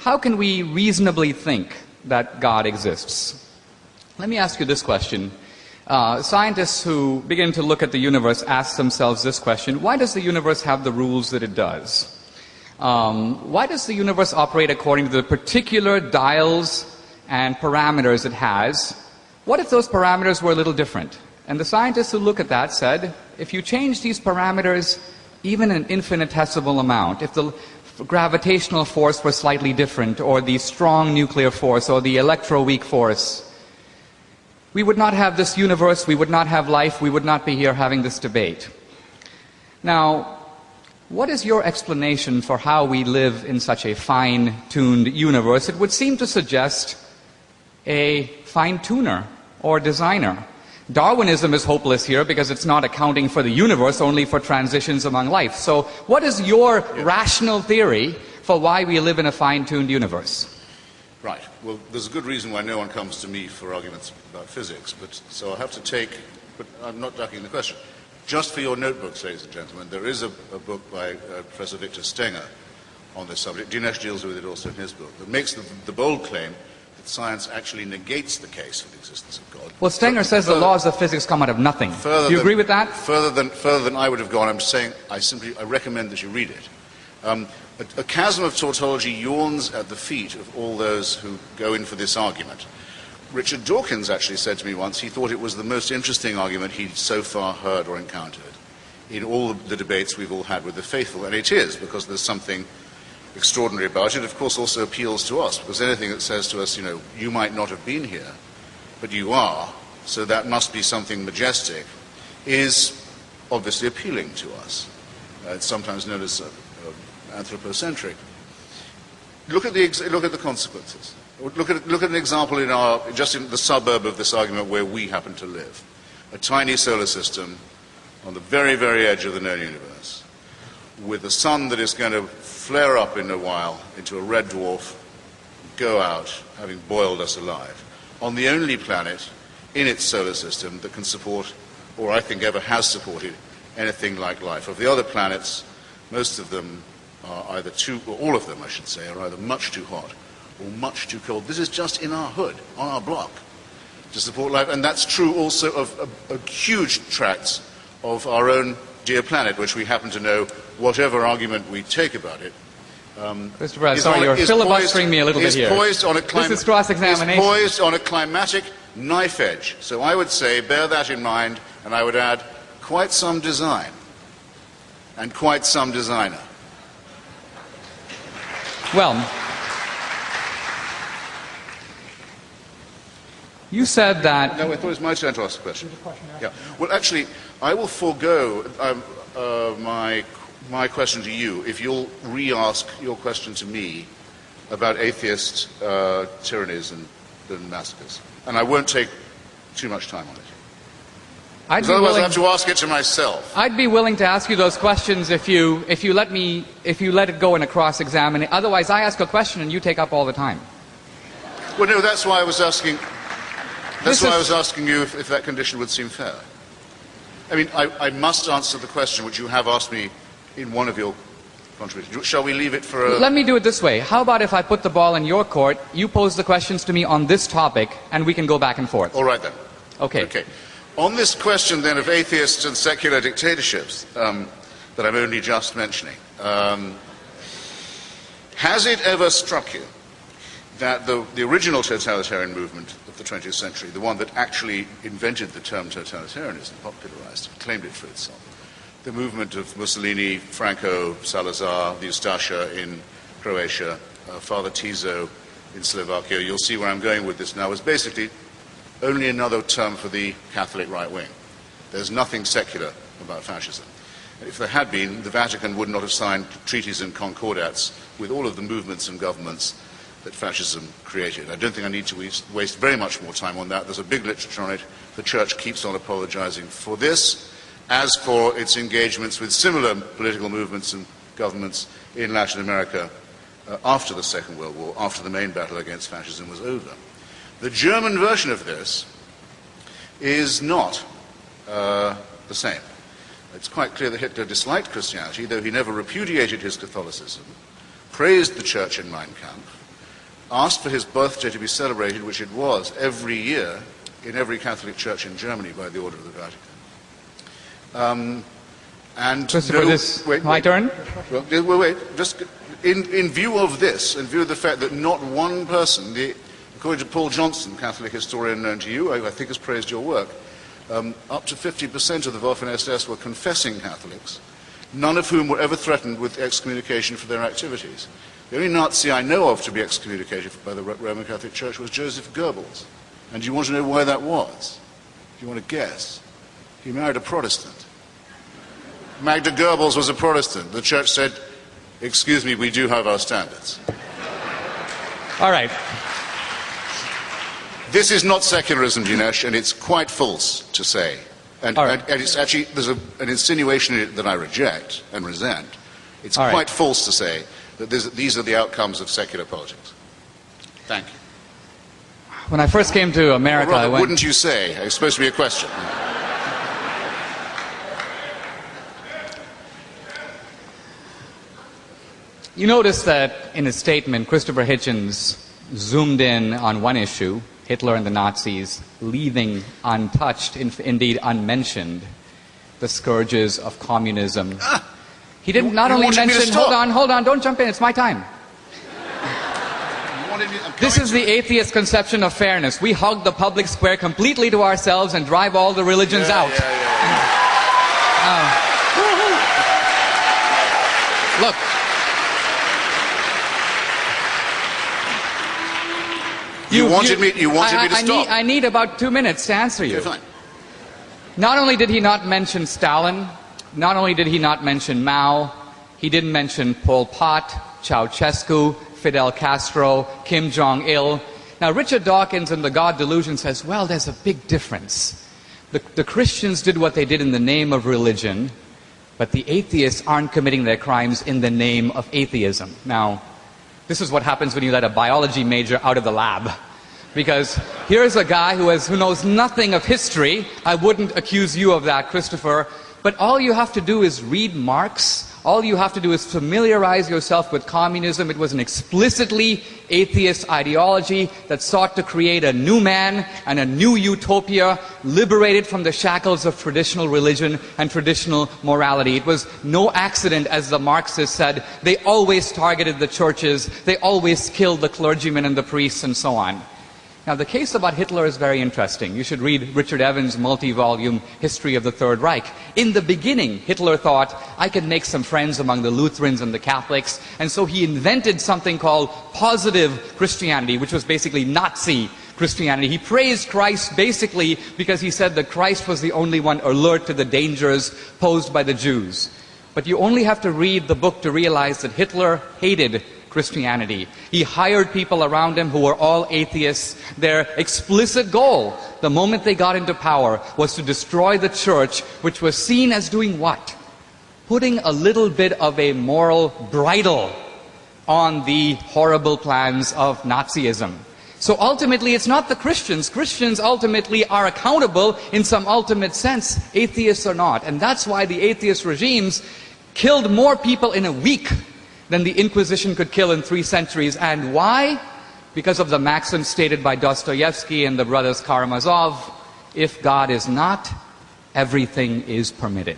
how can we reasonably think that God exists? Let me ask you this question. Scientists who begin to look at the universe ask themselves this question: why does the universe have the rules that it does? Why does the universe operate according to the particular dials and parameters it has? What if those parameters were a little different? And the scientists who look at that said, if you change these parameters even an infinitesimal amount, if the gravitational force were slightly different, or the strong nuclear force, or the electroweak force, we would not have this universe, we would not have life, we would not be here having this debate. Now, what is your explanation for how we live in such a fine-tuned universe? It would seem to suggest a fine-tuner or designer. Darwinism is hopeless here because it's not accounting for the universe, only for transitions among life. So what is your rational theory for why we live in a fine-tuned universe? Right. Well, there's a good reason why no one comes to me for arguments about physics, so I'll have to take, but I'm not ducking the question. Just for your notebooks, ladies and gentlemen, there is a book by Professor Victor Stenger on this subject. Dinesh deals with it also in his book, that makes the bold claim that science actually negates the case for the existence of God. Well, Stenger says the laws of physics come out of nothing. Do you agree with that? Further than I would have gone, I'm saying I recommend that you read it. A chasm of tautology yawns at the feet of all those who go in for this argument. Richard Dawkins actually said to me once he thought it was the most interesting argument he'd so far heard or encountered in all the debates we've all had with the faithful. And it is, because there's something extraordinary about it. Of course, also appeals to us, because anything that says to us, you might not have been here, but you are, so that must be something majestic, is obviously appealing to us. It's sometimes known as anthropocentric. Look at the consequences. Look at an example just in the suburb of this argument where we happen to live. A tiny solar system on the very, very edge of the known universe, with a sun that is going to flare up in a while into a red dwarf, go out, having boiled us alive, on the only planet in its solar system that can support, or I think ever has supported, anything like life. Of the other planets, most of them are either or all of them, I should say, are either much too hot or much too cold. This is just in our hood, on our block, to support life. And that's true also of huge tracts of our own dear planet, which we happen to know, whatever argument we take about it. Mr. Brad, sorry, you're filibustering me a little bit here. This is cross-examination. It's poised on a climatic knife edge. So I would say, bear that in mind, and I would add, quite some design, and quite some designer. Well, you said that... No, I thought it was my turn to ask a question. Yeah. Well, actually, I will forego my question to you if you'll re-ask your question to me about atheist tyrannies and massacres. And I won't take too much time on it. Otherwise I have to ask it to myself. I'd be willing to ask you those questions if you let it go in a cross-examination. Otherwise, I ask a question and you take up all the time. Well, no, that's why I was asking... That's why I was asking you if that condition would seem fair. I mean, I must answer the question which you have asked me in one of your contributions. Shall we leave it for a... Let me do it this way. How about if I put the ball in your court, you pose the questions to me on this topic, and we can go back and forth? All right, then. Okay. On this question, then, of atheists and secular dictatorships that I'm only just mentioning, has it ever struck you that the original totalitarian movement of the 20th century, the one that actually invented the term totalitarianism, popularized it, claimed it for itself, the movement of Mussolini, Franco, Salazar, the Ustasha in Croatia, Father Tiso in Slovakia, you'll see where I'm going with this now, was basically only another term for the Catholic right wing. There's nothing secular about fascism. If there had been, the Vatican would not have signed treaties and concordats with all of the movements and governments that fascism created. I don't think I need to waste very much more time on that. There's a big literature on it. The Church keeps on apologizing for this, as for its engagements with similar political movements and governments in Latin America after the Second World War, after the main battle against fascism was over. The German version of this is not the same. It's quite clear that Hitler disliked Christianity, though he never repudiated his Catholicism, praised the Church in Mein Kampf, asked for his birthday to be celebrated, which it was every year in every Catholic church in Germany by the order of the Vatican. And Christopher, my turn? Well, wait. Just in view of this, in view of the fact that not one person, according to Paul Johnson, Catholic historian known to you, I think has praised your work, up to 50% of the Waffen-SS were confessing Catholics, none of whom were ever threatened with excommunication for their activities. The only Nazi I know of to be excommunicated by the Roman Catholic Church was Joseph Goebbels. And do you want to know why that was? Do you want to guess? He married a Protestant. Magda Goebbels was a Protestant. The church said, excuse me, we do have our standards. All right. This is not secularism, Dinesh, and it's quite false to say. And it's actually, there's an insinuation in it that I reject and resent. It's quite false to say that these are the outcomes of secular politics. Thank you. When I first came to America, well, rather, wouldn't you say? It's supposed to be a question. You notice that in his statement, Christopher Hitchens zoomed in on one issue, Hitler and the Nazis, leaving untouched, indeed unmentioned, the scourges of communism. He didn't not only mention... Hold on, don't jump in, it's my time. This is the atheist conception of fairness. We hug the public square completely to ourselves and drive all the religions out. Look. You wanted me to stop. I need about 2 minutes to answer you. Okay, fine. Not only did he not mention Stalin, not only did he not mention Mao, he didn't mention Pol Pot, Ceausescu, Fidel Castro, Kim Jong-il. Now, Richard Dawkins in The God Delusion says, well, there's a big difference. The Christians did what they did in the name of religion, but the atheists aren't committing their crimes in the name of atheism. Now, this is what happens when you let a biology major out of the lab. Because here's a guy who knows nothing of history. I wouldn't accuse you of that, Christopher. But all you have to do is read Marx. All you have to do is familiarize yourself with communism. It was an explicitly atheist ideology that sought to create a new man and a new utopia, liberated from the shackles of traditional religion and traditional morality. It was no accident, as the Marxists said. They always targeted the churches. They always killed the clergymen and the priests and so on. Now, the case about Hitler is very interesting. You should read Richard Evans' multi-volume History of the Third Reich. In the beginning, Hitler thought, I can make some friends among the Lutherans and the Catholics, and so he invented something called positive Christianity, which was basically Nazi Christianity. He praised Christ basically because he said that Christ was the only one alert to the dangers posed by the Jews. But you only have to read the book to realize that Hitler hated Christianity. He hired people around him who were all atheists. Their explicit goal, the moment they got into power, was to destroy the church, which was seen as doing what? Putting a little bit of a moral bridle on the horrible plans of Nazism. So ultimately, it's not the Christians. Christians ultimately are accountable in some ultimate sense. Atheists are not. And that's why the atheist regimes killed more people in a week than the Inquisition could kill in 3 centuries. And why? Because of the maxim stated by Dostoevsky and the brothers Karamazov, if God is not, everything is permitted.